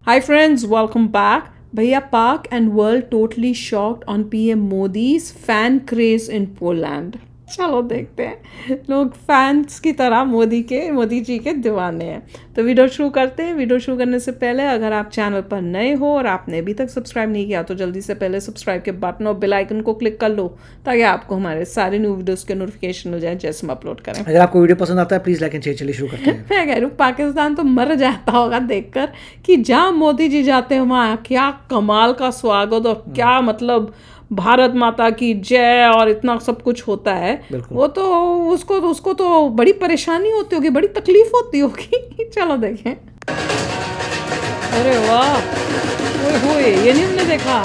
Hi friends, welcome back. Bhaiya, Pak and world totally shocked on PM Modi's fan craze in Poland. चलो देखते हैं लोग fans की तरह मोदी जी के दीवाने हैं। तो वीडियो शुरू करते हैं। वीडियो शुरू करने से पहले अगर आप चैनल पर नए हो और आपने अभी तक सब्सक्राइब नहीं किया तो जल्दी से पहले सब्सक्राइब के बटन और बेल आइकन को क्लिक कर लो ताकि आपको हमारे सारे न्यू वीडियोस के नोटिफिकेशन हो जाए जैसे हम अपलोड करें। अगर आपको वीडियो पसंद आता है प्लीज लाइक एंड शेयर। चलिए शुरू करते हैं। मैं कह रही हूँ पाकिस्तान तो मर जाता होगा देखकर कि जहाँ मोदी जी जाते हैं वहाँ क्या कमाल का स्वागत और क्या मतलब भारत माता की जय और इतना सब कुछ होता है। वो तो उसको तो बड़ी परेशानी होती होगी, बड़ी तकलीफ होती होगी। चलो देखें। अरे वाह, ओए ये नहीं हमने देखा।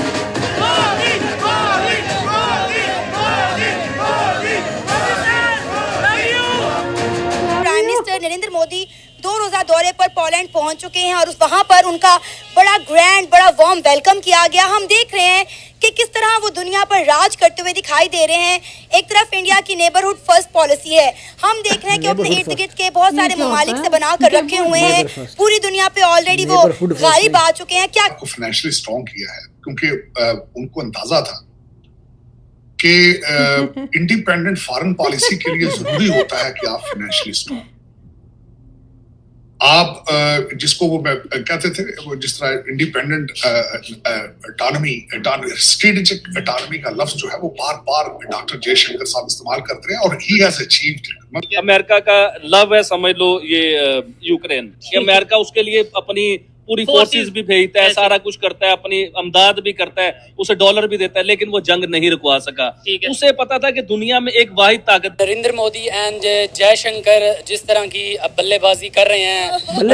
प्राइम मिनिस्टर नरेंद्र मोदी 2 रोजा दौरे पर पोलैंड पहुंच चुके हैं और वहां पर उनका बड़ा ग्रैंड बड़ा वार्म वेलकम किया गया। हम देख रहे हैं कि किस तरह वो दुनिया पर राज करते हुए दिखाई दे रहे हैं। एक तरफ इंडिया की नेबरहुड फर्स्ट पॉलिसी है, हम देख रहे हैं कि अपने इर्द गिर्द के बहुत सारे ममालिक से बना कर रखे हुए हैं। पूरी दुनिया पे ऑलरेडी वो गालिब आ चुके हैं। क्या फाइनेंशियली स्ट्रॉन्ग किया है क्योंकि उनको अंदाजा था कि इंडिपेंडेंट फॉरेन पॉलिसी के लिए जरूरी होता है कि आप फाइनेंशियली स्ट्रॉन्ग आप जिसको वो कहते थे वो जिस तरह इंडिपेंडेंट ऑटोनॉमी स्ट्रेटेजिक ऑटोनॉमी का लफ्ज जो है वो बार बार डॉक्टर जयशंकर साहब इस्तेमाल करते हैं और ही हैज अचीव्ड। अमेरिका का लव है समझ लो ये यूक्रेन कि अमेरिका उसके लिए अपनी पूरी फोर्सेस भी भेजता है, सारा कुछ करता है, अपनी अमदाद भी करता है, उसे डॉलर भी देता है, लेकिन वो जंग नहीं रुकवा सका। उसे पता था कि दुनिया में एक वाहिद ताकत नरेंद्र मोदी एंड जयशंकर जिस तरह की बल्लेबाजी कर रहे हैं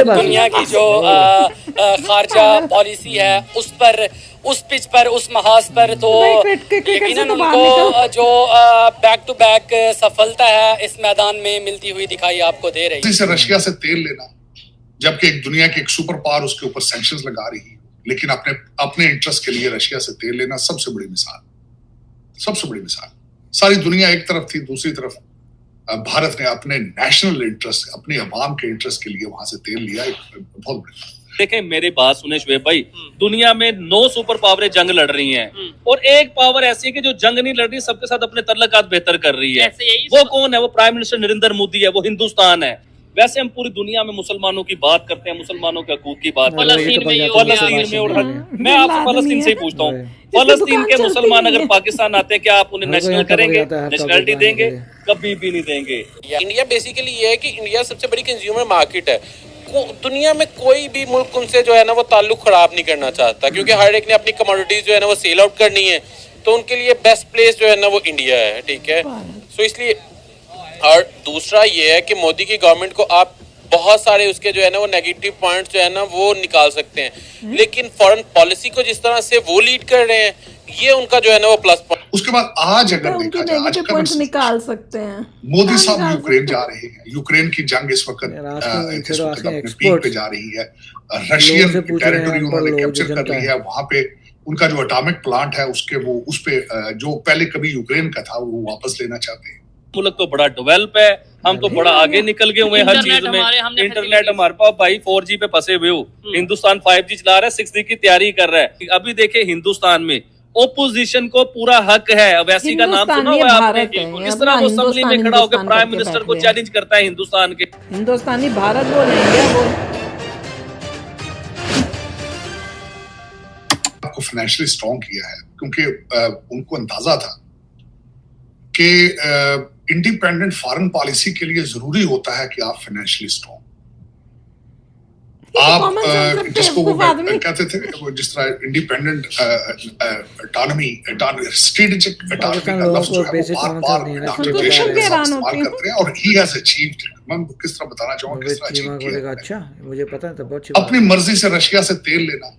दुनिया की जो खारजा पॉलिसी है उस पिच पर उस महाज पर तो यकीनन उनको जो बैक टू बैक सफलता है इस मैदान में मिलती हुई दिखाई आपको दे रही है। रशिया से तेल लेना जबकि एक दुनिया की एक सुपर पावर उसके ऊपर सैंक्शंस लगा रही है, लेकिन अपने इंटरेस्ट के लिए रशिया से तेल लेना सबसे बड़ी मिसाल। सारी दुनिया एक तरफ थी, दूसरी तरफ भारत ने अपने नेशनल इंटरेस्ट अपने अवाम के इंटरेस्ट के लिए वहां से तेल लिया। एक बहुत बड़ी देखें मेरी बात सुने शुएब भाई, दुनिया में 9 सुपर पावरें जंग लड़ रही हैं और एक पावर ऐसी है कि जो जंग नहीं लड़ रही सबके साथ अपने तल्लुकात बेहतर कर रही है। वो कौन है? वो प्राइम मिनिस्टर नरेंद्र मोदी है, वो हिंदुस्तान है। वैसे हम पूरी दुनिया में मुसलमानों की बात करते हैं, मुसलमानों के हकूक की बात फलस्तीन में और मैं आपसे फलस्तीन से ही पूछता हूँ, फलस्तीन के मुसलमान अगर पाकिस्तान आते हैं क्या आप उन्हें नेशनल करेंगे? नेशनलिटी देंगे? कभी भी नहीं देंगे। इंडिया बेसिकली ये है कि इंडिया सबसे बड़ी कंज्यूमर मार्केट है। दुनिया में कोई भी मुल्क उनसे जो है ना वो ताल्लुक खराब नहीं करना चाहता क्योंकि हर एक ने अपनी कमोडिटीज जो है ना वो सेल आउट करनी है, तो उनके लिए बेस्ट प्लेस जो है ना वो इंडिया है। ठीक है, सो इसलिए और दूसरा ये है कि मोदी की गवर्नमेंट को आप बहुत सारे उसके जो है ना वो नेगेटिव पॉइंट्स जो है ना वो निकाल सकते हैं, लेकिन फॉरेन पॉलिसी को जिस तरह से वो लीड कर रहे हैं ये उनका जो है ना वो प्लस पॉइंट। उसके बाद आज अगर देखा जाए आज पॉइंट्स निकाल सकते हैं। मोदी साहब यूक्रेन जा रहे हैं, यूक्रेन की जंग इस वक्त अपने पीक पे जा रही है। रशियन टेरिटरी उन्होंने कैप्चर कर ली है, वहां पे उनका जो एटॉमिक प्लांट है उसके वो उस पे जो पहले कभी यूक्रेन का था वो वापस लेना चाहते हैं। मुल्क तो बड़ा डेवलप है, हम तो बड़ा आगे निकल गए हुए हैं हर चीज में। इंटरनेट हमारे पास भाई 4G पे फंसे हुए हो, हिंदुस्तान 5G चला रहा है, 6G की तैयारी कर रहा है। अभी देखे हिंदुस्तान में ओपोजिशन को पूरा हक है। अवैसी का नाम सुना हुआ है आपने? किस तरह वो असेंबली में खड़ा होकर प्राइम मिनिस्टर को चैलेंज करता है हिंदुस्तान के। हिंदुस्तानी भारत बोल इंडिया बोल। आपको फाइनेंशियली स्ट्रॉन्ग किया है क्योंकि उनको अंदाजा था कि इंडिपेंडेंट फॉरेन पॉलिसी के लिए जरूरी होता है कि आप फाइनेंशियली स्ट्रॉन्ग आप जिसको वो कहते थे वो जिस तरह इंडिपेंडेंट ऑटोनॉमी स्ट्रेटेजिक ऑटोनॉमी का लफ्ज जो है वो बार बार डॉक्टर जयशंकर साहब इस्तेमाल करते हैं और ही हैज अचीव्ड। मैं किस तरह बताना चाहूंगा किस तरह अचीव किया। अच्छा मुझे पता है, तो बहुत अपनी मर्जी से रशिया से तेल लेना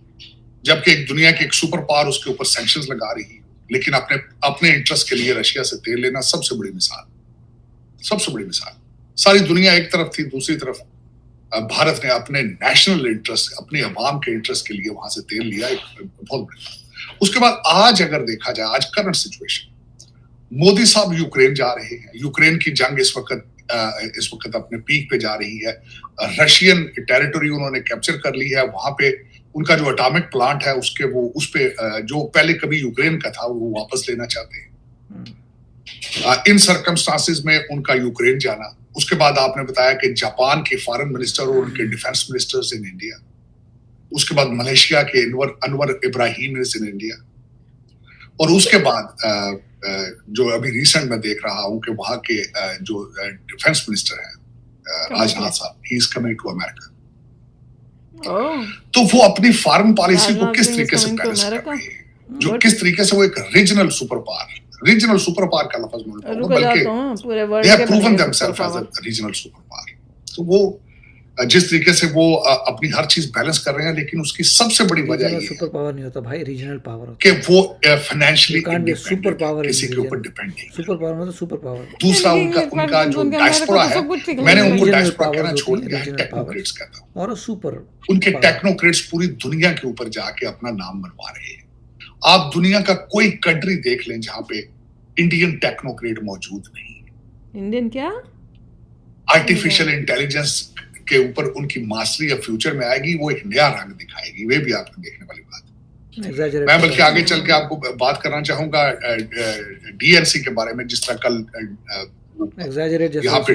जबकि एक दुनिया की एक सुपर पावर उसके ऊपर सैंक्शंस लगा रही है, लेकिन अपने इंटरेस्ट के लिए रशिया से तेल लेना सबसे बड़ी मिसाल। सारी दुनिया एक तरफ थी, दूसरी तरफ भारत ने अपने नेशनल इंटरेस्ट अपने अवाम के इंटरेस्ट के लिए वहां से तेल लिया। एक बहुत बड़ी। उसके बाद आज अगर देखा जाए आज करंट सिचुएशन, मोदी साहब यूक्रेन जा रहे हैं, यूक्रेन की जंग इस वक्त अपने पीक पे जा रही है। रशियन टेरिटरी उन्होंने कैप्चर कर ली है, वहां पे उनका जो एटॉमिक प्लांट है उसके वो उस पे जो पहले कभी यूक्रेन का था वो वापस लेना चाहते हैं। इन सर्कमस्टांसेस में उनका यूक्रेन जाना, उसके बाद आपने बताया कि जापान के फॉरेन मिनिस्टर और उनके डिफेंस मिनिस्टर्स इन इंडिया, उसके बाद मलेशिया के Anwar Ibrahim is in India, और उसके बाद जो अभी रिसेंट में देख रहा हूं कि वहां के जो डिफेंस मिनिस्टर हैं राजनाथ साहब, he is coming to America. तो वो अपनी फॉरेन पॉलिसी को किस तरीके से बैलेंस कर रही है, जो किस तरीके से वो एक रीजनल सुपर पावर का लफ्ज बल्कि they have proven themselves as a regional super power. तो वो जिस तरीके से वो अपनी हर चीज बैलेंस कर रहे हैं, लेकिन उसकी सबसे बड़ी वजह ये सुपर पावर नहीं होता भाई, रीजनल पावर होता कि वो फाइनेंशियली सुपर पावर किसी के ऊपर डिपेंड नहीं। सुपर पावर मतलब सुपर पावर। दूसरा उनका जो डायस्पोरा है, मैंने उनको डायस्पोरा कहना छोड़ दिया है, टेक्नोक्रेट्स कहता हूं। और सुपर उनके टेक्नोक्रेट्स पूरी दुनिया के ऊपर जाके अपना नाम बनवा रहे हैं। आप दुनिया का कोई कंट्री देख लें जहां पे इंडियन टेक्नोक्रेट मौजूद नहीं है। इंडियन क्या? आर्टिफिशियल इंटेलिजेंस के ऊपर उनकी मास्टरी या फ्यूचर में आएगी, वो एक नया रंग दिखाएगी। वे भी आपने देखने वाली बात है। मैं बल्कि आगे चल के आपको बात करना चाहूंगा डीएनसी के बारे में, जिस तरह कल यहाँ पे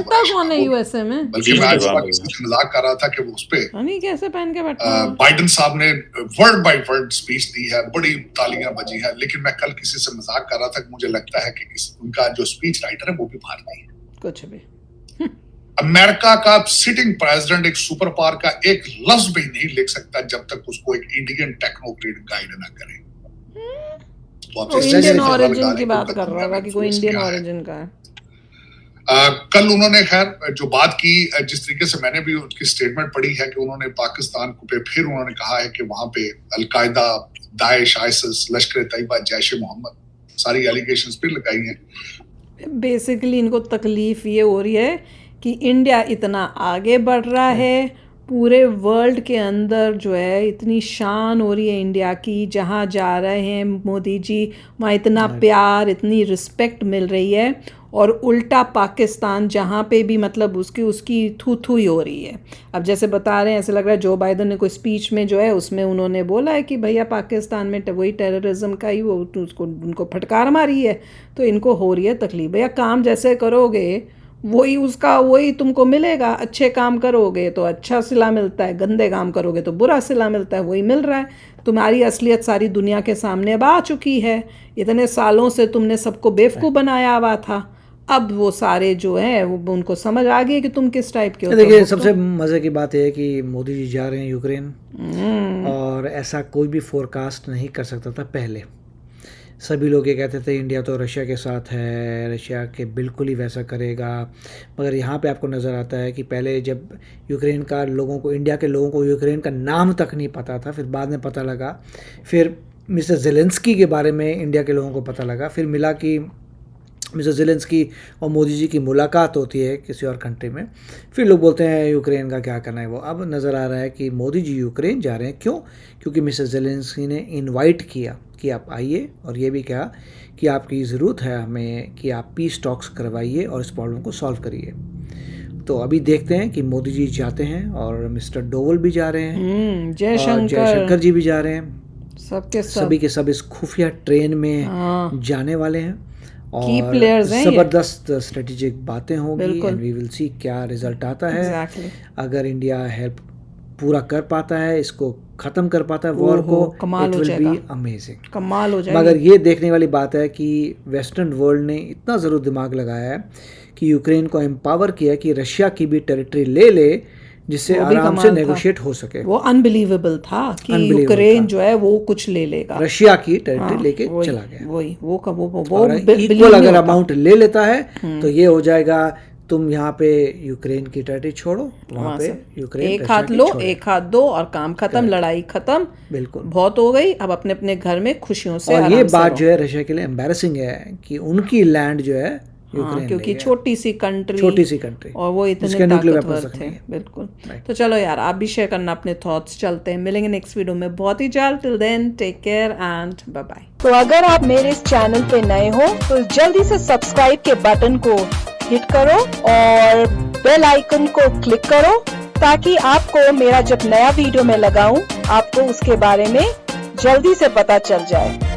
कौन है यूएसए में, बल्कि मैं आज मजाक कर रहा था कि वो उस पे कैसे पहन के बैठा बाइडेन साहब ने वर्ड बाय वर्ड स्पीच दी है, बड़ी तालियां बजी है। लेकिन मैं कल किसी से मजाक कर रहा था कि मुझे लगता है कि उनका जो स्पीच राइटर है वो भी भारतीय है। कुछ भी अमेरिका का सिटिंग प्रेसिडेंट एक सुपर पावर का एक लफ्ज भी नहीं लिख सकता जब तक उसको एक इंडियन टेक्नोक्रेट गाइड ना करे। तो इंडियन ओरिजिन की बात कर रहा है कि कोई इंडियन ओरिजिन का है। कल उन्होंने खैर जो बात की, जिस तरीके से मैंने भी उनकी स्टेटमेंट पढ़ी है कि उन्होंने पाकिस्तान को पे फिर उन्होंने कहा है कि वहां पे अलकायदा, दाइश, आईसिस, लश्कर तैयबा, जैश मोहम्मद सारी एलिगेशंस फिर लगाई हैं। बेसिकली इनको तकलीफ ये हो रही है कि इंडिया इतना आगे बढ़ रहा है, पूरे वर्ल्ड के अंदर जो है इतनी शान हो रही है इंडिया की, जहाँ जा रहे हैं मोदी जी वहाँ इतना प्यार, इतनी रिस्पेक्ट मिल रही है, और उल्टा पाकिस्तान जहाँ पे भी मतलब उसकी थू ही हो रही है। अब जैसे बता रहे हैं, ऐसे लग रहा है जो बाइडन ने कोई स्पीच में जो है उसमें उन्होंने बोला है कि भैया पाकिस्तान में वही टेररिज्म का ही वो उनको फटकार मारी है, तो इनको हो रही है तकलीफ। भैया काम जैसे करोगे वही तुमको मिलेगा। अच्छे काम करोगे तो अच्छा सिला मिलता है, गंदे काम करोगे तो बुरा सिला मिलता है, वही मिल रहा है। तुम्हारी असलियत सारी दुनिया के सामने अब आ चुकी है। इतने सालों से तुमने सबको बेवकूफ़ बनाया हुआ था, अब वो सारे जो हैं वो उनको समझ आ गई कि तुम किस टाइप के हो। देखिए सबसे मज़े की बात है कि मोदी जी जा रहे हैं यूक्रेन, और ऐसा कोई भी फोरकास्ट नहीं कर सकता था पहले। सभी लोग ये कहते थे इंडिया तो रशिया के साथ है, रशिया के बिल्कुल ही वैसा करेगा, मगर यहाँ पे आपको नज़र आता है कि पहले जब यूक्रेन का लोगों को, इंडिया के लोगों को यूक्रेन का नाम तक नहीं पता था, फिर बाद में पता लगा, फिर मिस्टर ज़ेलेंस्की के बारे में इंडिया के लोगों को पता लगा, फिर मिला कि मिस्टर ज़ेलेंस्की और मोदी जी की मुलाकात होती है किसी और कंट्री में, फिर लोग बोलते हैं यूक्रेन का क्या करना है वो। अब नज़र आ रहा है कि मोदी जी यूक्रेन जा रहे हैं। क्यों? क्योंकि मिस्टर ज़ेलेंस्की ने इनवाइट किया कि आप आइए, और ये भी कहा कि आपकी ज़रूरत है हमें कि आप पीस टॉक्स करवाइए और इस प्रॉब्लम को सॉल्व करिए। तो अभी देखते हैं कि मोदी जी जाते हैं, और मिस्टर डोवल भी जा रहे हैं, जयशंकर जी भी जा रहे हैं, सभी के सब इस खुफिया ट्रेन में जाने वाले हैं, और ज़बरदस्त स्ट्रेटेजिक बातें होंगी, एंड वी विल सी क्या रिजल्ट आता है। अगर इंडिया हेल्प पूरा कर पाता है, इसको ख़त्म कर पाता है वॉर को, इट विल बी अमेजिंग, कमाल हो जाएगा। मगर ये देखने वाली बात है कि वेस्टर्न वर्ल्ड ने इतना ज़रूर दिमाग लगाया है कि यूक्रेन को एम्पावर किया कि रशिया की भी टेरिटरी ले जिससे आराम से नेगोशिएट हो सके। वो अनबिलीवेबल था कि यूक्रेन जो है वो कुछ ले लेगा, रशिया की टेरिटरी लेके चला गया। वो इक्वल अगर अमाउंट ले लेता है तो ये हो जाएगा, तुम यहाँ पे यूक्रेन की टेरिटरी छोड़ो, वहाँ पे यूक्रेन एक हाथ लो, एक हाथ दो, और काम खत्म, लड़ाई खत्म, बिल्कुल बहुत हो गई। अब अपने अपने घर में खुशियों से और ये बात जो है रशिया के लिए एम्बैरेसिंग है कि उनकी लैंड जो है यूक्रेन, क्योंकि छोटी सी कंट्री, और वो इतने ताकतवर थे। बिल्कुल। तो चलो यार, आप भी शेयर करना अपने थॉट्स। चलते हैं, मिलेंगे नेक्स्ट वीडियो में बहुत ही जल्द। Till then take care and bye bye. तो अगर आप मेरे इस चैनल पे नए हो तो जल्दी से सब्सक्राइब के बटन को हिट करो और बेल आइकन को क्लिक करो ताकि आपको मेरा जब नया वीडियो मैं लगाऊं आपको उसके बारे में जल्दी से पता चल जाए।